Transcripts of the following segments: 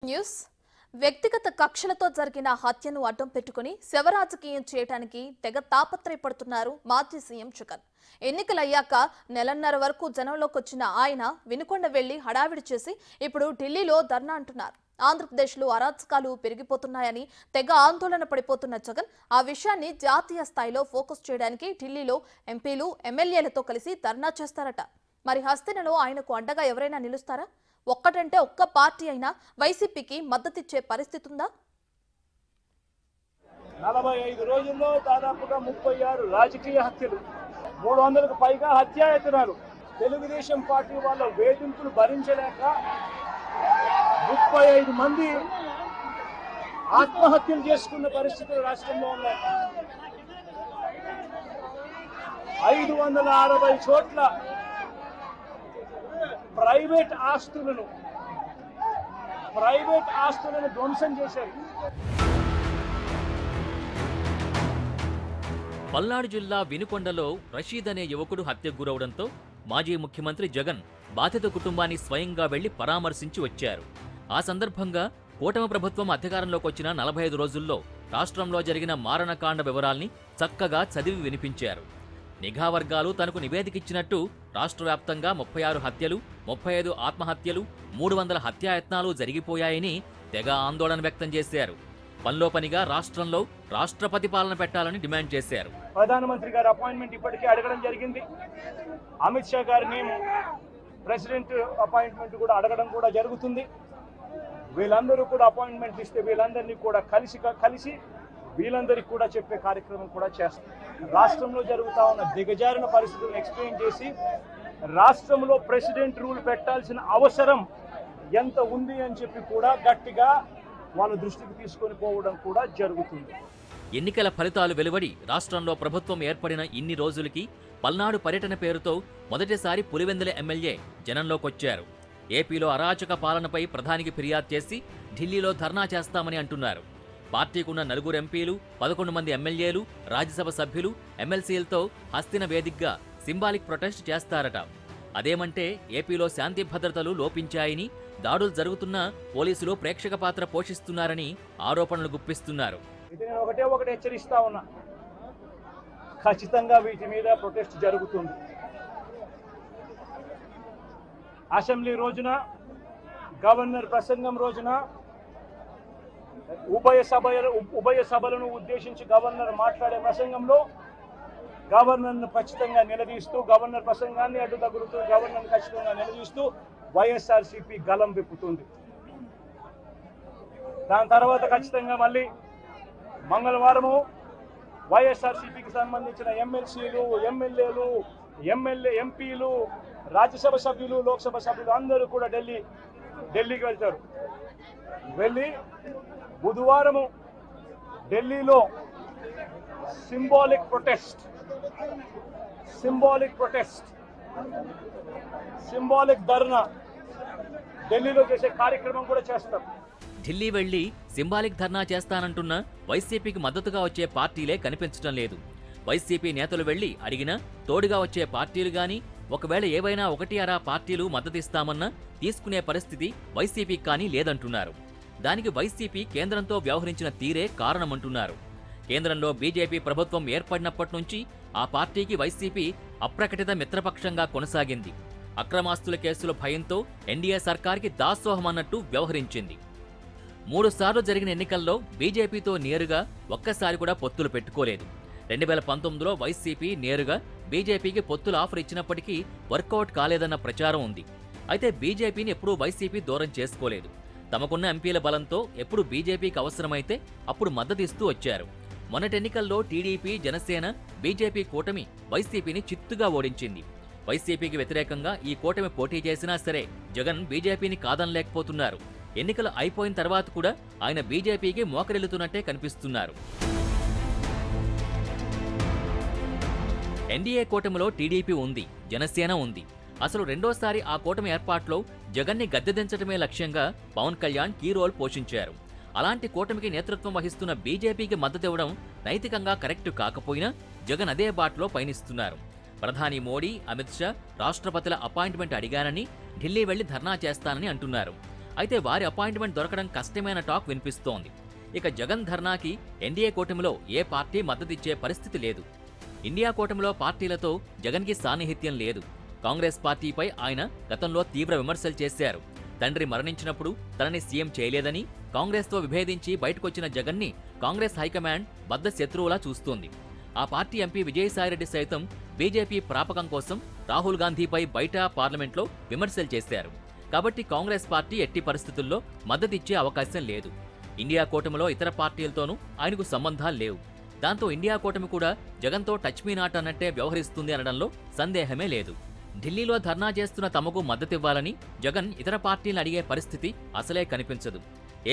News వ్యక్తిగత కక్షలతో జరిగిన హత్యను అడ్డం పెట్టుకుని శవరాజకీయం చేయడానికి తెగ తాపత్రయపడుతున్నారు మాజీ సీఎం జగన్. ఎన్నికలయ్యాక నెలన్నర వరకు జనంలోకి వచ్చిన ఆయన వినుకొండ వెళ్లి హడావిడి చేసి ఇప్పుడు ఢిల్లీలో ధర్నా అంటున్నారు. ఆంధ్రప్రదేశ్లో అరాచకాలు పెరిగిపోతున్నాయని తెగ ఆందోళన పడిపోతున్న జగన్ ఆ విషయాన్ని జాతీయ స్థాయిలో ఫోకస్ చేయడానికి ఢిల్లీలో ఎంపీలు ఎమ్మెల్యేలతో కలిసి ధర్నా చేస్తారట. మరి హస్తినలో ఆయనకు అండగా ఎవరైనా నిలుస్తారా? ఒక్కటంటే ఒక్క పార్టీ అయినా వైసీపీకి మద్దతిచ్చే పరిస్థితి ఉందా? 45 రోజుల్లో దాదాపుగా 36 రాజకీయ హత్యలు, 300కు పైగా హత్యాయత్నాలు. తెలుగుదేశం పార్టీ వాళ్ళ వేధింపులు భరించలేక 35 మంది ఆత్మహత్యలు చేసుకున్న పరిస్థితులు రాష్ట్రంలో ఉన్నాయి. 560 చోట్ల ప్రైవేట్ ఆస్తులను ధ్వంసం చేశారు. పల్నాడు జిల్లా వినుకొండలో రషీద్ అనే యువకుడు హత్యకు గురవడంతో మాజీ ముఖ్యమంత్రి జగన్ బాధిత కుటుంబాన్ని స్వయంగా వెళ్లి పరామర్శించి వచ్చారు. ఆ సందర్భంగా కూటమి ప్రభుత్వం అధికారంలోకి వచ్చిన 45 రోజుల్లో రాష్ట్రంలో జరిగిన మారణకాండ వివరాల్ని చక్కగా చదివి వినిపించారు. నిఘా వర్గాలు తనకు నివేదికిచ్చినట్టు రాష్ట్ర వ్యాప్తంగా 36 హత్యలు, 35 ఆత్మహత్యలు, 300 హత్యాయత్నాలు జరిగిపోయాయని తెగ ఆందోళన వ్యక్తం చేశారు. పనిలో పనిగా రాష్ట్రంలో రాష్ట్రపతి పాలన పెట్టాలని డిమాండ్ చేశారు. ప్రధానమంత్రి గారి అపాయింట్మెంట్ ఇప్పటికే అడగడం జరిగింది. అమిత్ షా గారిని ప్రెసిడెంట్ అపాయింట్మెంట్ కూడా అడగడం కూడా జరుగుతుంది. వీళ్ళందరూ కూడా అపాయింట్మెంట్ ఇస్తే వీళ్ళందరినీ కూడా కలిసి వీళ్ళందరికీ కూడా చెప్పే కార్యక్రమం కూడా చేస్తారు. రాష్ట్రంలో జరుగుతా ఉన్న దిగజారిన పరిస్థితులను ఎక్స్ప్లెయిన్ చేసి రాష్ట్రంలో ప్రెసిడెంట్ రూల్ పెట్టాల్సిన అవసరం ఎంత ఉంది అని చెప్పి కూడా గట్టిగా వాళ్ళ దృష్టికి తీసుకొని పోవడం కూడా జరుగుతుంది. ఎన్నికల ఫలితాలు వెలువడి రాష్ట్రంలో ప్రభుత్వం ఏర్పడిన ఇన్ని రోజులకి పల్నాడు పర్యటన పేరుతో మొదటిసారి పులివెందుల ఎమ్మెల్యే జనంలోకొచ్చారు. ఏపీలో అరాచక పాలనపై ప్రధానికి ఫిర్యాదు చేసి ఢిల్లీలో ధర్నా చేస్తామని అంటున్నారు. పార్టీకున్న 4 ఎంపీలు, 11 మంది ఎమ్మెల్యేలు, రాజ్యసభ సభ్యులు, ఎమ్మెల్సీలతో హస్తిన వేదికగా సింబాలిక్ ప్రొటెస్ట్ చేస్తారట. అదేమంటే ఏపీలో శాంతి భద్రతలు లోపించాయని, దాడులు జరుగుతున్నా పోలీసులు ప్రేక్షక పాత్ర పోషిస్తున్నారని ఆరోపణలు గుప్పిస్తున్నారు. ఇది నేను ఒకటే హెచ్చరిస్తా ఉన్నా, ఖచ్చితంగా వీటి మీద ప్రొటెస్ట్ జరుగుతుంది. అసెంబ్లీ రోజున, గవర్నర్ ప్రసంగం రోజున ఉభయ సభలను ఉద్దేశించి గవర్నర్ మాట్లాడే ప్రసంగంలో గవర్నర్ను ఖచ్చితంగా నిలదీస్తూ, గవర్నర్ ప్రసంగాన్ని అడ్డు తగులుతూ గవర్నర్ను ఖచ్చితంగా నిలదీస్తూ వైఎస్ఆర్సీపీ గలం విప్పుతుంది. దాని తర్వాత ఖచ్చితంగా మళ్ళీ మంగళవారము వైఎస్ఆర్సీపీకి సంబంధించిన ఎమ్మెల్సీలు, ఎమ్మెల్యేలు, ఎంపీలు, రాజ్యసభ సభ్యులు, లోక్సభ సభ్యులు అందరూ కూడా ఢిల్లీకి వెళ్తారు. వెళ్ళి బుధవారము ఢిల్లీలో సింబాలిక్ ధర్నా ఢిల్లీలో చేసే కార్యక్రమం కూడా చేస్తారు. ఢిల్లీ వెళ్లి సింబాలిక్ ధర్నా చేస్తానంటున్న వైసీపీకి మద్దతుగా వచ్చే పార్టీలే కనిపించడం లేదు. వైసీపీ నేతలు వెళ్లి అడిగినా తోడుగా వచ్చే పార్టీలు గాని, ఒకవేళ ఏవైనా 1-2 పార్టీలు మద్దతిస్తామన్నా తీసుకునే పరిస్థితి వైసీపీకి కానీ లేదంటున్నారు. దానికి వైసీపీ కేంద్రంతో వ్యవహరించిన తీరే కారణమంటున్నారు. కేంద్రంలో బీజేపీ ప్రభుత్వం ఏర్పడినప్పటి నుంచి ఆ పార్టీకి వైసీపీ అప్రకటిత మిత్రపక్షంగా కొనసాగింది. అక్రమాస్తుల కేసుల భయంతో ఎన్డీఏ సర్కార్కి దాసోహమన్నట్టు వ్యవహరించింది. 3 సార్లు జరిగిన ఎన్నికల్లో బీజేపీతో నేరుగా ఒక్కసారి కూడా పొత్తులు పెట్టుకోలేదు. 2019లో వైసీపీ నేరుగా బీజేపీకి పొత్తుల ఆఫర్ ఇచ్చినప్పటికీ వర్కౌట్ కాలేదన్న ప్రచారం ఉంది. అయితే బీజేపీని ఎప్పుడూ వైసీపీ దూరం చేసుకోలేదు. తమకున్న ఎంపీల బలంతో ఎప్పుడు బీజేపీకి అవసరమైతే అప్పుడు మద్దతిస్తూ వచ్చారు. మొన్నటి ఎన్నికల్లో టీడీపీ, జనసేన, బీజేపీ కూటమి వైసీపీని చిత్తుగా ఓడించింది. వైసీపీకి వ్యతిరేకంగా ఈ కూటమి పోటీ చేసినా సరే జగన్ బీజేపీని కాదనలేకపోతున్నారు. ఎన్నికలు అయిపోయిన తర్వాత కూడా ఆయన బీజేపీకి మోకరిల్లుతున్నట్టే కనిపిస్తున్నారు. ఎన్డీఏ కూటమిలో టీడీపీ ఉంది, జనసేన ఉంది. అసలు రెండోసారి ఆ కూటమి ఏర్పాట్లో జగన్ని గద్దెదించడమే లక్ష్యంగా పవన్ కళ్యాణ్ కీ రోల్ పోషించారు. అలాంటి కూటమికి నేతృత్వం వహిస్తున్న బీజేపీకి మద్దతివ్వడం నైతికంగా కరెక్ట్ కాకపోయినా జగన్ అదే బాటలో పయనిస్తున్నారు. ప్రధాని మోడీ, అమిత్ షా రాష్ట్రపతుల అపాయింట్మెంట్ అడిగానని ఢిల్లీ వెళ్లి ధర్నా చేస్తానని అంటున్నారు. అయితే వారి అపాయింట్మెంట్ దొరకడం కష్టమైన టాక్ వినిపిస్తోంది. ఇక జగన్ ధర్నాకి ఎన్డీఏ కూటమిలో ఏ పార్టీ మద్దతిచ్చే పరిస్థితి లేదు. ఇండియా కూటమిలో పార్టీలతో జగన్కి సాన్నిహిత్యం లేదు. కాంగ్రెస్ పార్టీపై ఆయన గతంలో తీవ్ర విమర్శలు చేశారు. తండ్రి మరణించినప్పుడు తనని సీఎం చేయలేదని, కాంగ్రెస్తో విభేదించి బయటకొచ్చిన జగన్ని కాంగ్రెస్ హైకమాండ్ బద్ద శత్రువులా చూస్తోంది. ఆ పార్టీ ఎంపీ విజయసాయిరెడ్డి సైతం బీజేపీ ప్రాపకం కోసం రాహుల్ గాంధీపై బయట పార్లమెంట్లో విమర్శలు చేశారు. కాబట్టి కాంగ్రెస్ పార్టీ ఎట్టి పరిస్థితుల్లో మద్దతిచ్చే అవకాశం లేదు. ఇండియా కూటమిలో ఇతర పార్టీలతోనూ ఆయనకు సంబంధాలు లేవు. దాంతో ఇండియా కూటమి కూడా జగన్తో టచ్ మీ నాట్ అన్నట్టే వ్యవహరిస్తుంది అనడంలో సందేహమే లేదు. ఢిల్లీలో ధర్నా చేస్తున్న తమకు మద్దతివ్వాలని జగన్ ఇతర పార్టీలను అడిగే పరిస్థితి అసలే కనిపించదు.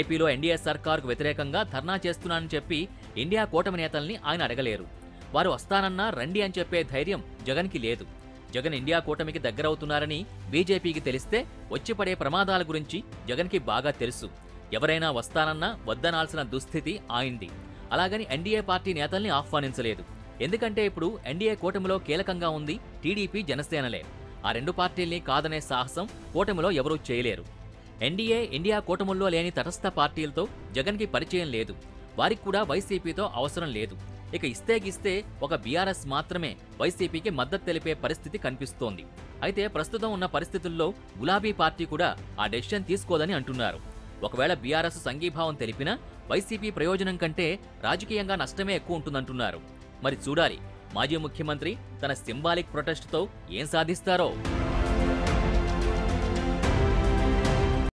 ఏపీలో ఎన్డీఏ సర్కారుకు వ్యతిరేకంగా ధర్నా చేస్తున్నానని చెప్పి ఇండియా కూటమి నేతల్ని ఆయన అడగలేరు. వారు వస్తానన్నా రండి అని చెప్పే ధైర్యం జగన్కి లేదు. జగన్ ఇండియా కూటమికి దగ్గరవుతున్నారని బీజేపీకి తెలిస్తే వచ్చిపడే ప్రమాదాల గురించి జగన్కి బాగా తెలుసు. ఎవరైనా వస్తానన్నా వద్దనాల్సిన దుస్థితి ఆయింది. అలాగని ఎన్డీఏ పార్టీ నేతల్ని ఆహ్వానించలేదు. ఎందుకంటే ఇప్పుడు ఎన్డీఏ కూటమిలో కీలకంగా ఉంది టీడీపీ, జనసేనలే. ఆ రెండు పార్టీల్ని కాదనే సాహసం కూటమిలో ఎవరూ చేయలేరు. ఎన్డీఏ, ఇండియా కూటముల్లో లేని తటస్థ పార్టీలతో జగన్కి పరిచయం లేదు. వారికి కూడా వైసీపీతో అవసరం లేదు. ఇక ఇస్తే గిస్తే ఒక బీఆర్ఎస్ మాత్రమే వైసీపీకి మద్దతు తెలిపే పరిస్థితి కనిపిస్తోంది. అయితే ప్రస్తుతం ఉన్న పరిస్థితుల్లో గులాబీ పార్టీ కూడా ఆ డెసిషన్ తీసుకోదని అంటున్నారు. ఒకవేళ బీఆర్ఎస్ సంఘీభావం తెలిపినా వైసీపీ ప్రయోజనం కంటే రాజకీయంగా నష్టమే ఎక్కువ ఉంటుందంటున్నారు. మరి చూడాలి, మాజీ ముఖ్యమంత్రి తన సింబాలిక్ ప్రొటెస్ట్తో ఏం సాధిస్తారో.